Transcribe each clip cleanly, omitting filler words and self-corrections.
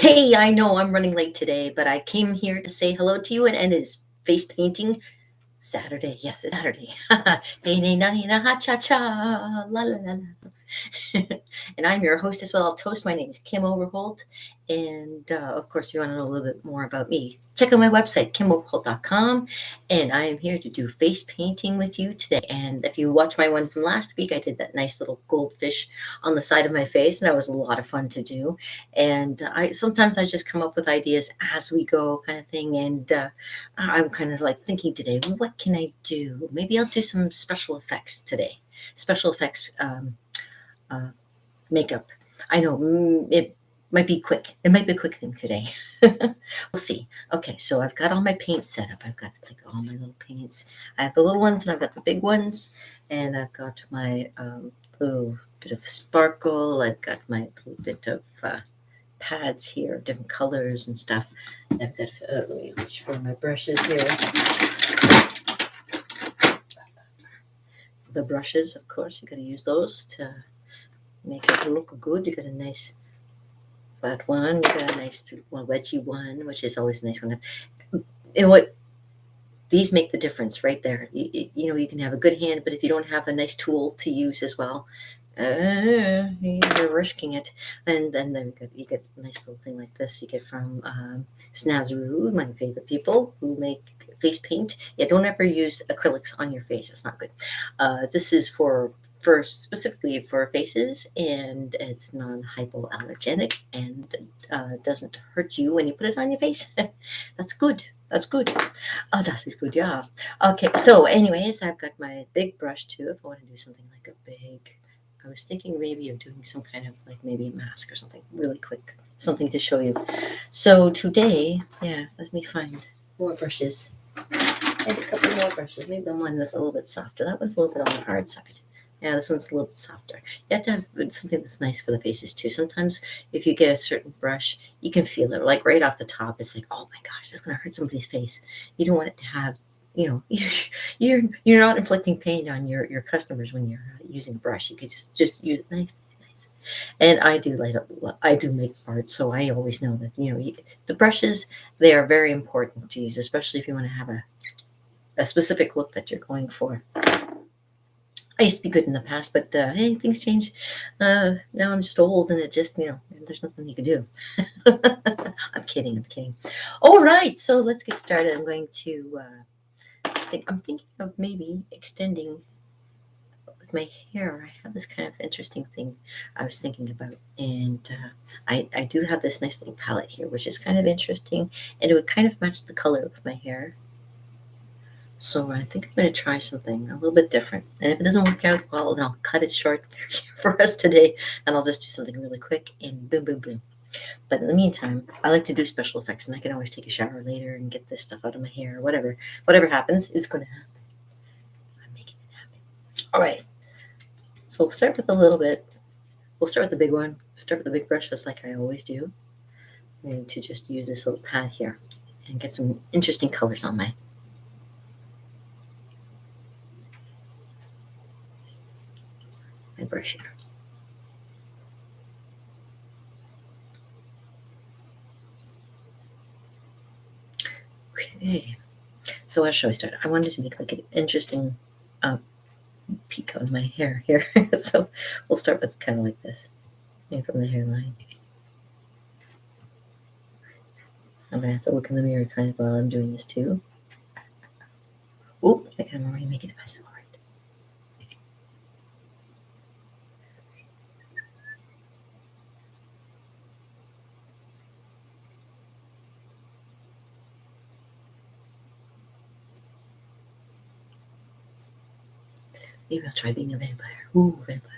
Hey, I know I'm running late today, but I came here to say hello to you, and it is face painting Saturday. Yes, it's Saturday. Hey, nay, nani, na, ha, cha, cha, la, la, la, la. And I'm your hostess. Well, I'll toast. My name is Kim Overholt. And of course, if you want to know a little bit more about me, check out my website, kimoverholt.com. And I am here to do face painting with you today. And if you watch my one from last week, I did that nice little goldfish on the side of my face, and that was a lot of fun to do. And I sometimes I just come up with ideas as we go, kind of thing. And I'm kind of like thinking today, well, what can I do? Maybe I'll do some special effects today. Special effects. Uh, Makeup. I know it might be quick. It might be a quick thing today. We'll see. Okay, so I've got all my paints set up. I've got like all my little paints. I have the little ones and I've got the big ones, and I've got my little bit of sparkle. I've got my little bit of pads here, different colors and stuff. I've got. Let me reach for my brushes here. The brushes, of course, you got to use those to make it look good. You got a nice flat one. You got a nice wedgy one, which is always a nice one. And what these make the difference right there. You can have a good hand, but if you don't have a nice tool to use as well, you're risking it. And then you get a nice little thing like this. You get from Snazaroo, my favorite people who make face paint. Yeah, don't ever use acrylics on your face. It's not good. This is for specifically for faces, and it's non-hypoallergenic and doesn't hurt you when you put it on your face. That's good. That's good. Oh, that is good. Yeah. Okay. So, anyways, I've got my big brush too. If I want to do something like a big, I was thinking maybe of doing some kind of like maybe a mask or something really quick, something to show you. So today, yeah, let me find more brushes. And a couple more brushes. Maybe the one that's a little bit softer. That one's a little bit on the hard side. Yeah, this one's a little bit softer. You have to have something that's nice for the faces too. Sometimes if you get a certain brush, you can feel it. Like right off the top, it's like, oh my gosh, that's gonna hurt somebody's face. You don't want it to have, you're not inflicting pain on your customers when you're using a brush. You could just use it nice, nice. And I do make art, so I always know that the brushes, they are very important to use, especially if you want to have a specific look that you're going for. I used to be good in the past, but hey, things change. Now I'm just old, and it just there's nothing you can do. I'm kidding. I'm kidding. All right, so let's get started. I'm going to. I'm thinking of maybe extending with my hair. I have this kind of interesting thing I was thinking about, and I do have this nice little palette here, which is kind of interesting, and it would kind of match the color of my hair. So I think I'm going to try something a little bit different. And if it doesn't work out, well, then I'll cut it short for us today, and I'll just do something really quick and boom, boom, boom. But in the meantime, I like to do special effects, and I can always take a shower later and get this stuff out of my hair or whatever. Whatever happens, it's going to happen. I'm making it happen. All right. So we'll start with a little bit. We'll start with the big one. Start with the big brush, just like I always do. And to just use this little pad here and get some interesting colors on my brush here. Okay. So where should I start? I wanted to make like an interesting peak on my hair here. So we'll start with kind of like this, from the hairline. I'm going to have to look in the mirror kind of while I'm doing this too. Oh, I'm already making it myself. Maybe I'll try being a vampire. Ooh, vampire.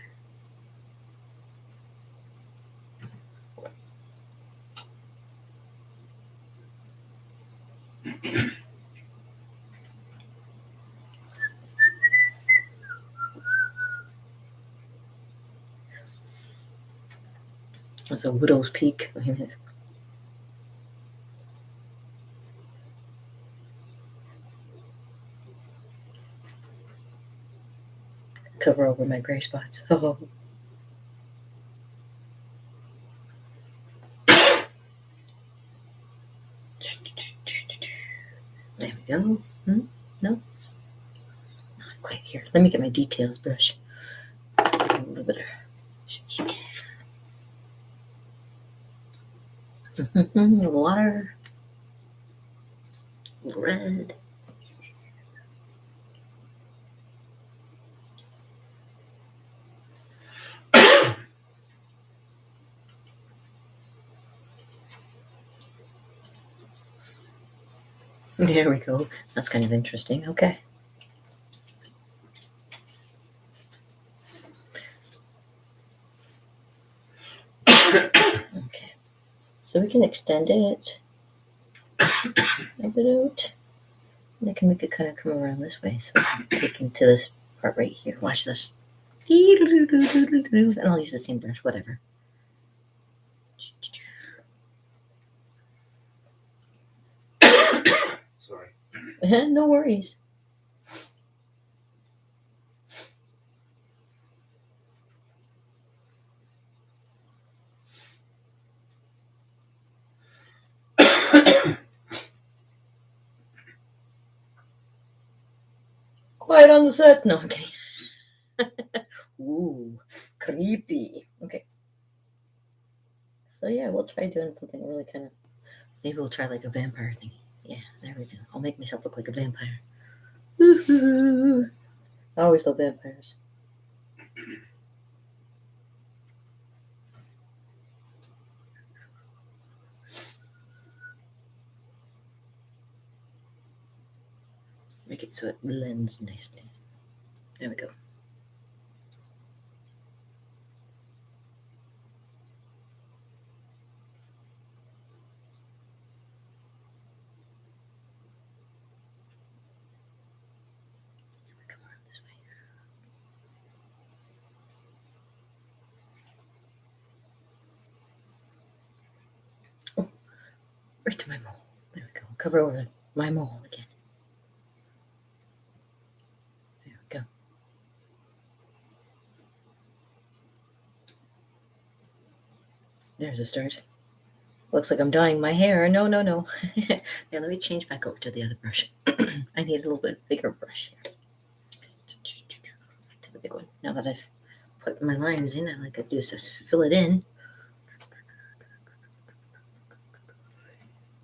That's a widow's peak. Wait a minute. Cover over my gray spots. Oh. There we go. No, not quite here. Let me get my details brush. A little bit of water, red. There we go. That's kind of interesting. Okay. Okay. So we can extend it a bit out. And I can make it kind of come around this way. So I'm taking to this part right here. Watch this. And I'll use the same brush, whatever. Sorry. No worries. Quiet on the set. No, I'm kidding. Ooh, creepy. Okay. So yeah, we'll try doing something really kind of. Maybe we'll try like a vampire thing. Yeah, there we go. I'll make myself look like a vampire. Woohoo! I always love vampires. Make it so it blends nicely. There we go. Come around this way. Oh, right to my mole. There we go. Cover over my mole again. There we go. There's a start. Looks like I'm dyeing my hair. No. Now let me change back over to the other brush. I need a little bit bigger brush here. To the big one. Now that I've put my lines in, all I could do is just fill it in.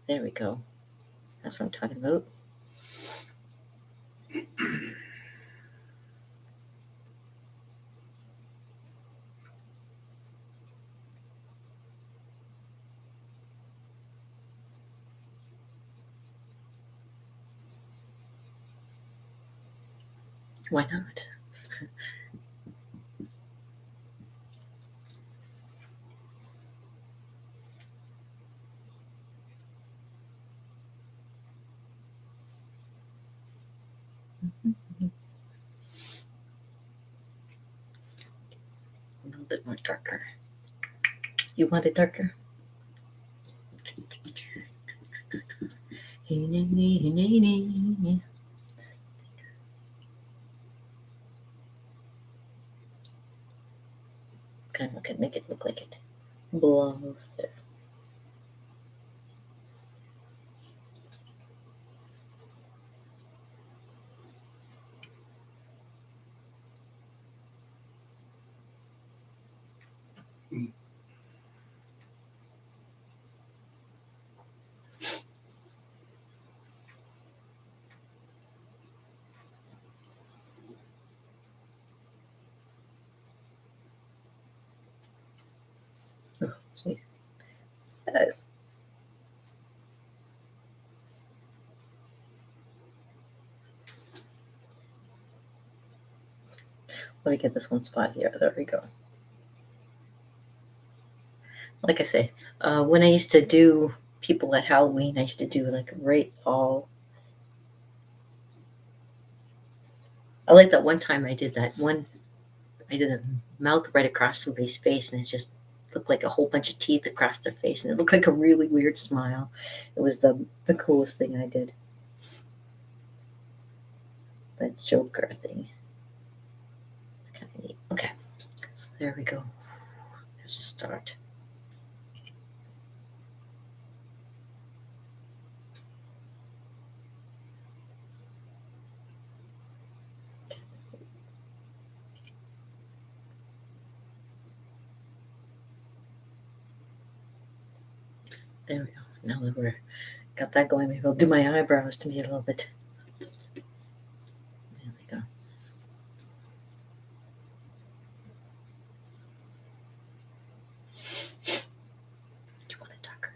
There we go. That's what I'm talking about. Why not? A little bit more darker. You want it darker? Kind of make it look like it belongs there. Oh, geez. Let me get this one spot here. There we go. Like I say, when I used to do people at Halloween, I used to do like right all. I like that one time I did that one. I did a mouth right across somebody's face, and it just looked like a whole bunch of teeth across their face, and it looked like a really weird smile. It was the coolest thing I did. The Joker thing. It's kind of neat. Okay, so there we go. There's a start. There we go. Now that we're got that going, maybe I'll do my eyebrows to me a little bit. There we go. Do you want it darker?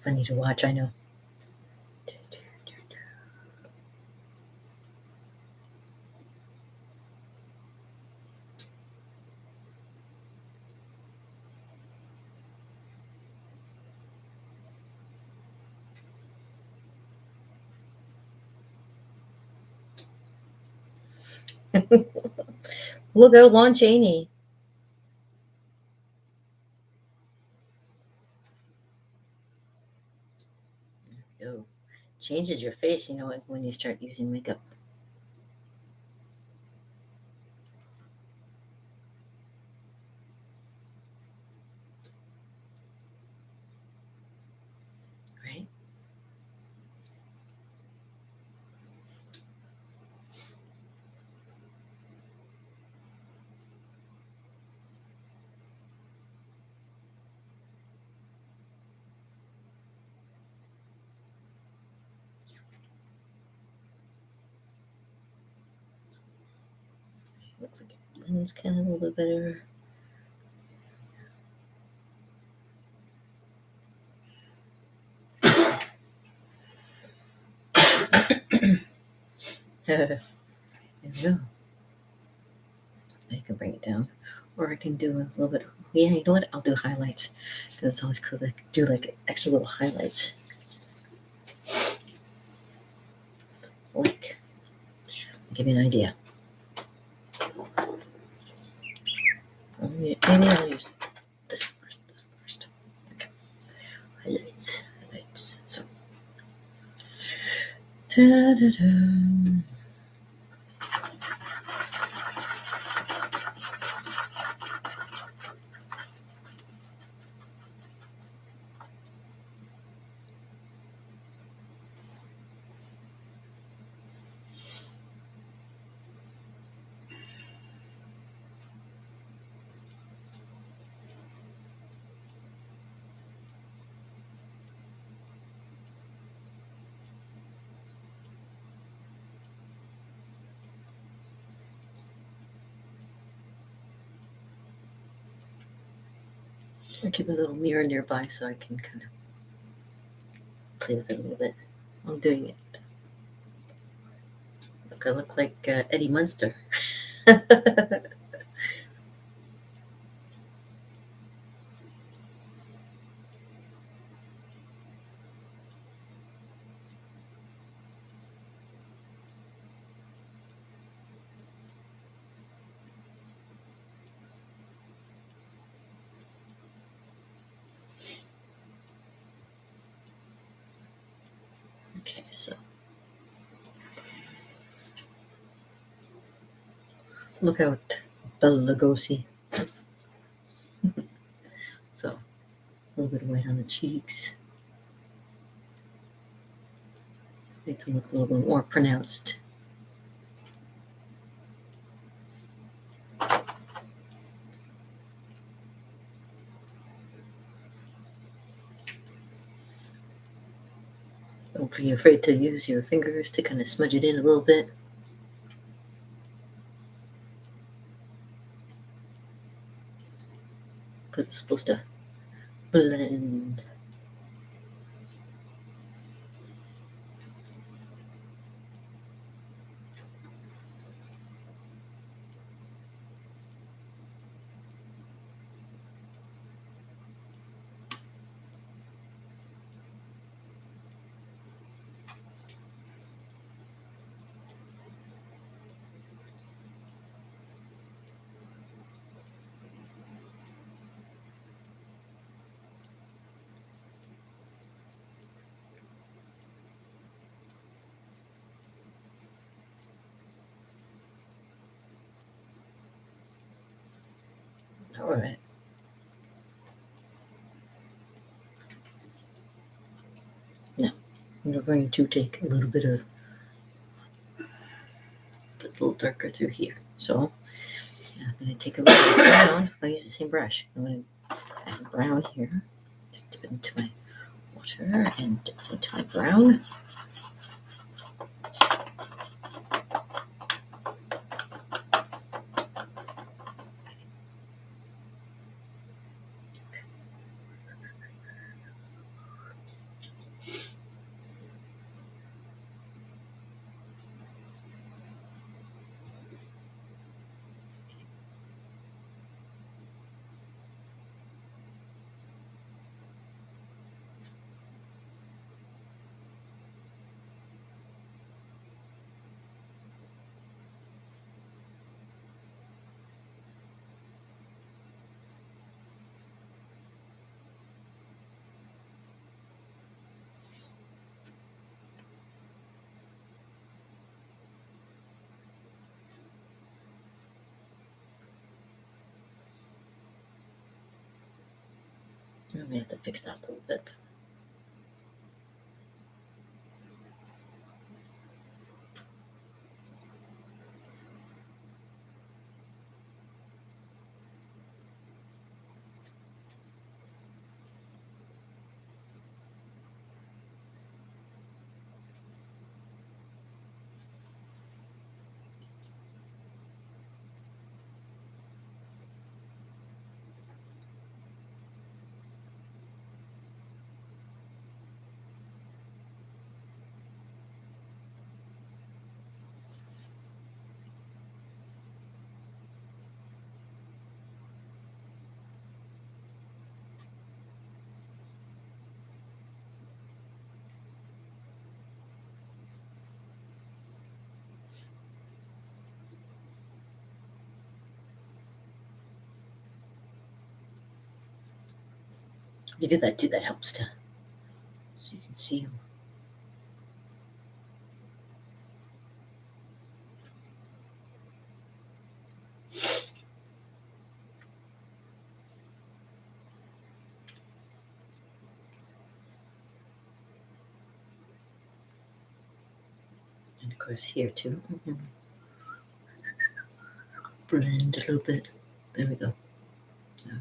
Funny to watch, I know. Look out, Lon Chaney. Oh, changes your face, when you start using makeup. Right? Looks like it blends kind of a little bit better. There we go. I can bring it down. Or I can do a little bit. Yeah, you know what? I'll do highlights. Because it's always cool to do like extra little highlights. Like, give you an idea. Maybe I'll use this first. Okay. Highlights. So. Ta-da-da. I keep a little mirror nearby so I can kind of play with it a little bit. I'm doing it. Look, I look like Eddie Munster. Okay, so look out, Bela Lugosi. So a little bit of white on the cheeks. Make them look a little bit more pronounced. Don't be afraid to use your fingers to kind of smudge it in a little bit. Because it's supposed to blend. We're going to take a little bit of a little darker through here. So I'm going to take a little bit of brown. I'll use the same brush. I'm going to add brown here. Just dip it into my water and dip it into my brown. I may have to fix that a little bit. You do that too, that helps to, so you can see. And of course here too. Blend a little bit. There we go. Now,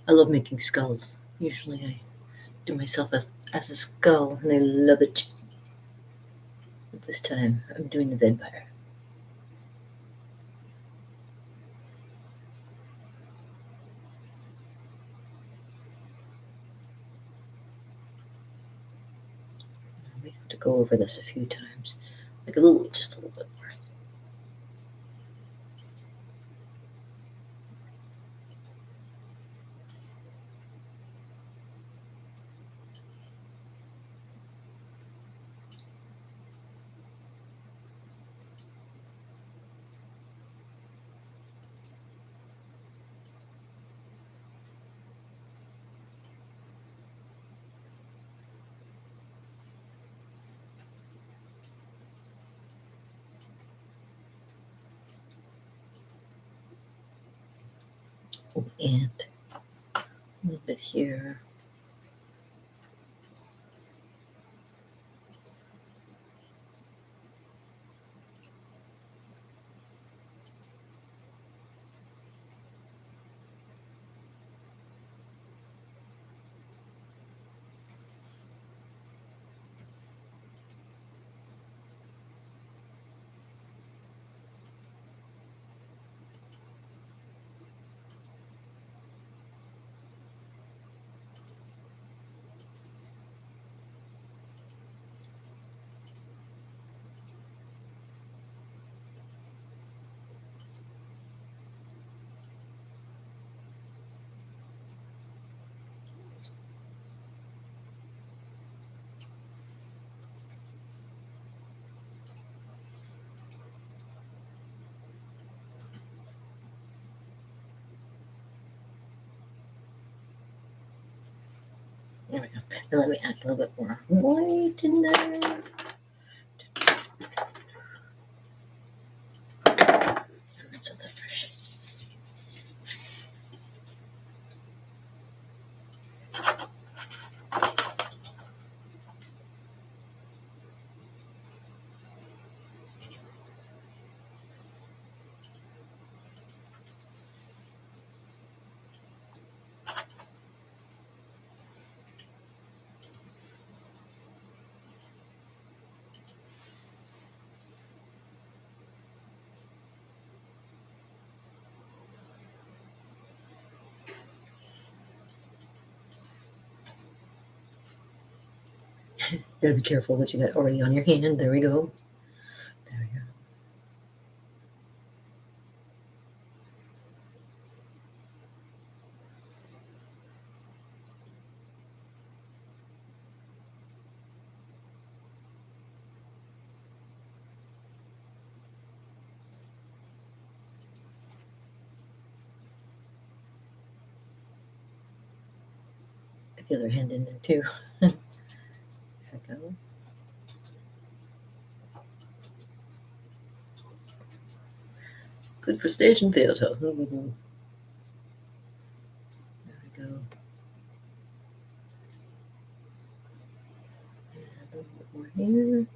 I love making skulls. Usually I do myself as a skull, and I love it. But this time I'm doing the vampire. We have to go over this a few times, like just a little bit more. Oh, and a little bit here. There we go. Now let me add a little bit more white in there. Rinse out that brush. Gotta be careful what you got already on your hand. There we go. There we go. Get the other hand in there too. There we go. Good for stage and theater. There we go. And a little bit more here.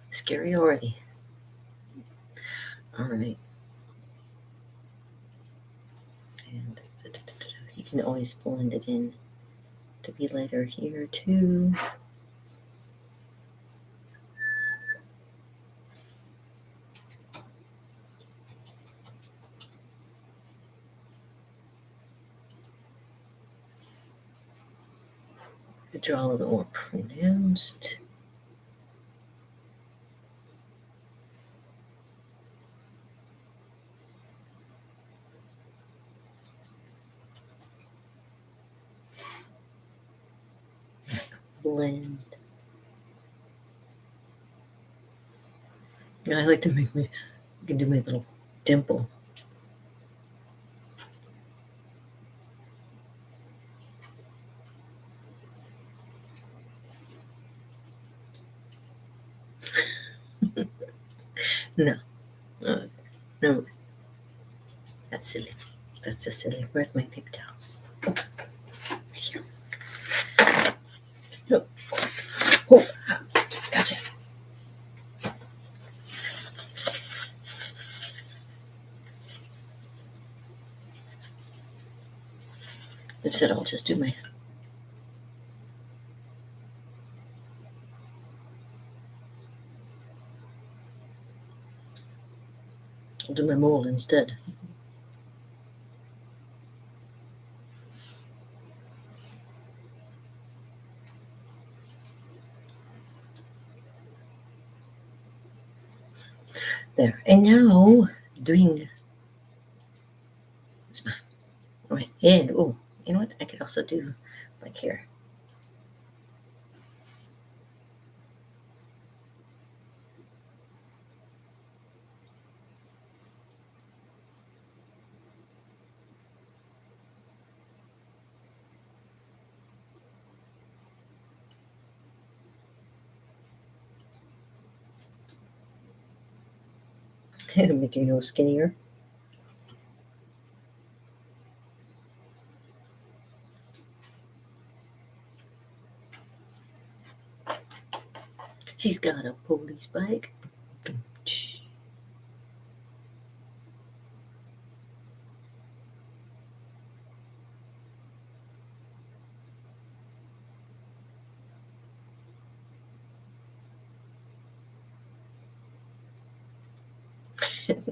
Scary already. All right. And you can always blend it in to be lighter here too. Draw a little bit more pronounced. Blend. I like to make I can do my little dimple. No. No. That's silly. That's just silly. Where's my paper towel? Here. Oh, oh, gotcha. Instead, I'll just do my mold instead. There. And now doing this one. All right. And oh, you know what? I could also do like here. Make your nose skinnier. She's got a police bike.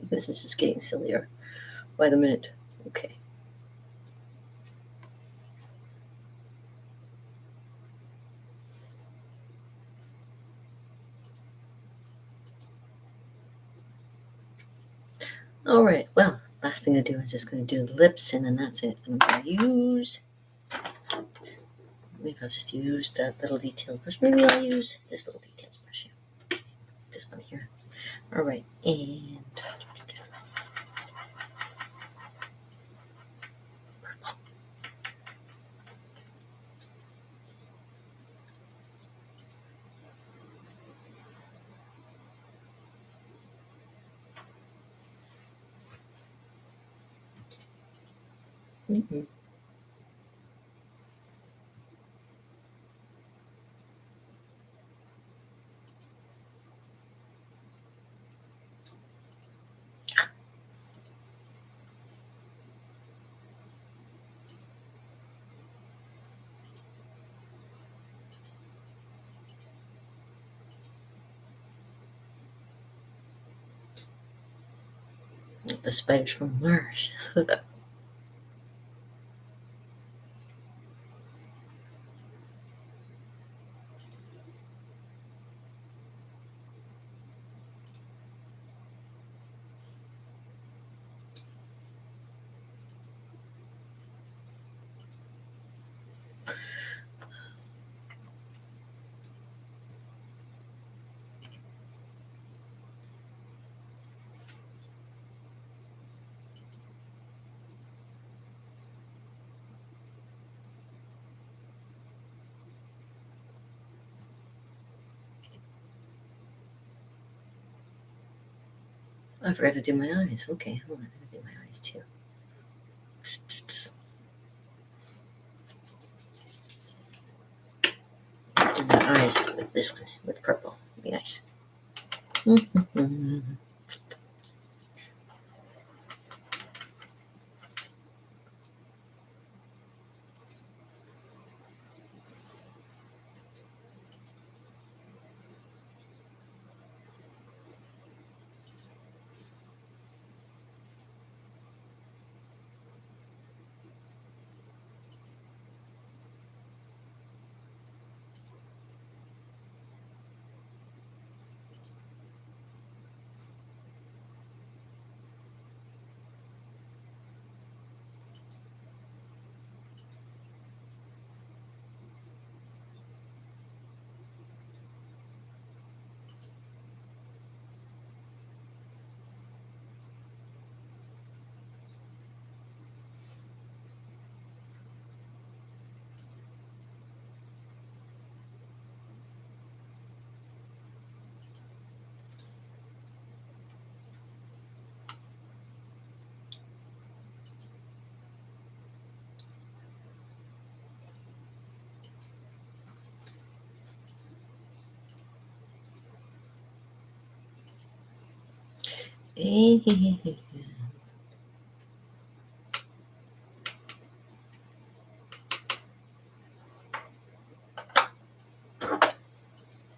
This is just getting sillier by the minute. Okay. All right. Well, last thing to do is just going to do the lips, and then that's it. I'm going to use. Maybe I'll just use that little detail brush. Maybe I'll use this little details brush. This one here. All right. And purple. Mm-hmm. The spiders from Mars. I forgot to do my eyes. Okay, hold on. I gotta do my eyes too. Do my eyes with this one, with purple. It'd be nice.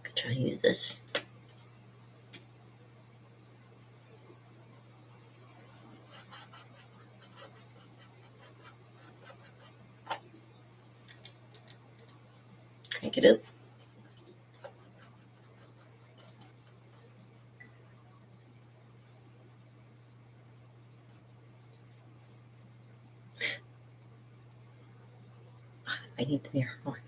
Could try to use this. Crank it up. I need the mirror. Hold on.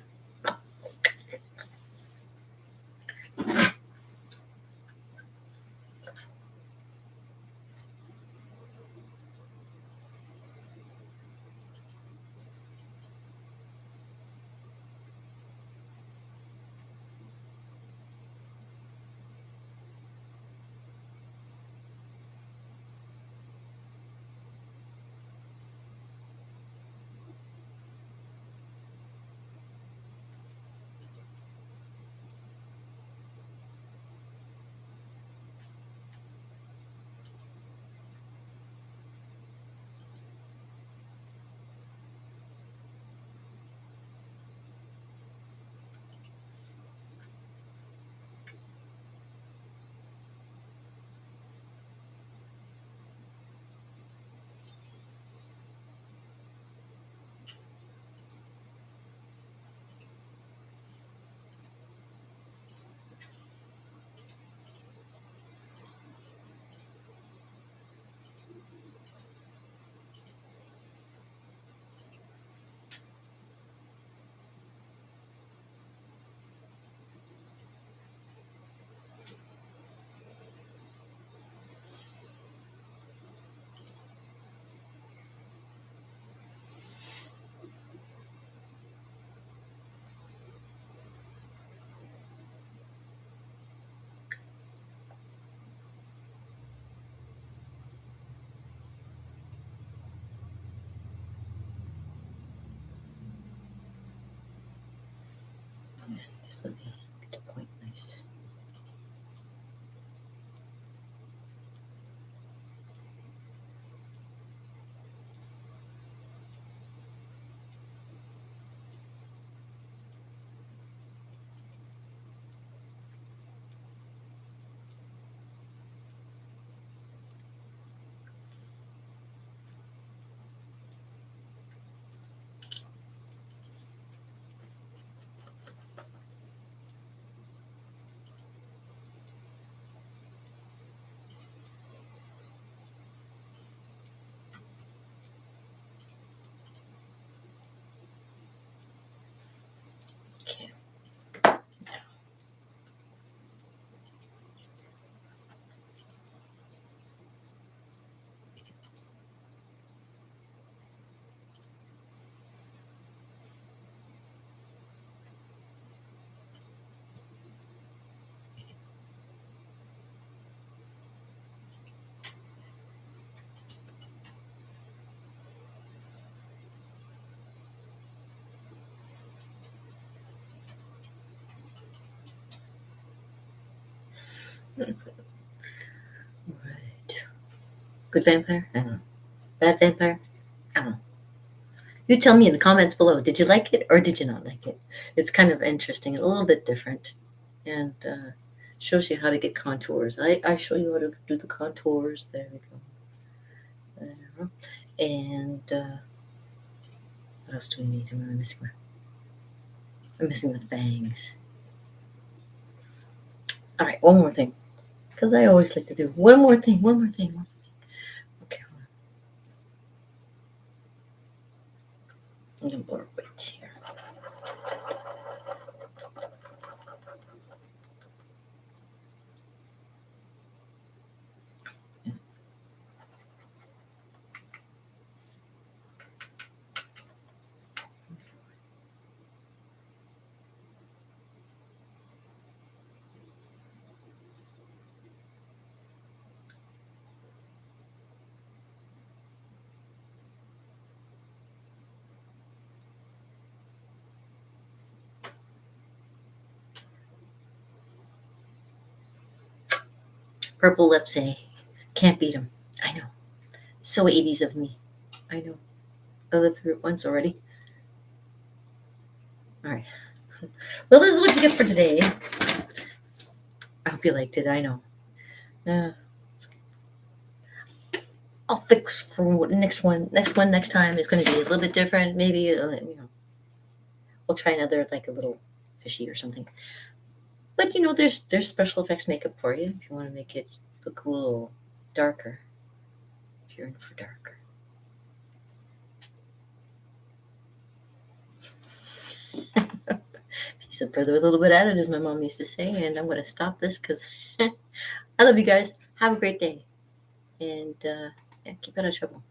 Just let me get the point nice. Okay. Right. Good vampire? I don't know. Bad vampire? I don't know. You tell me in the comments below. Did you like it or did you not like it? It's kind of interesting, a little bit different, and shows you how to get contours. I show you how to do the contours. There we go. There. And what else do we need? Am I missing? I'm missing the fangs. All right, one more thing, because I always like to do one more thing. One more thing. Okay, hold on. I'm gonna blur weight here. Purple lips, eh? Can't beat them. I know. So 80s of me. I know. I lived through it once already. All right. Well, this is what you get for today. I hope you liked it. I know. I'll fix for next one. Next time is going to be a little bit different. Maybe we'll try another like a little fishy or something. But there's special effects makeup for you if you want to make it look a little darker. If you're in for darker. Piece of brother a little bit added, as my mom used to say, and I'm going to stop this because I love you guys. Have a great day, and keep out of trouble.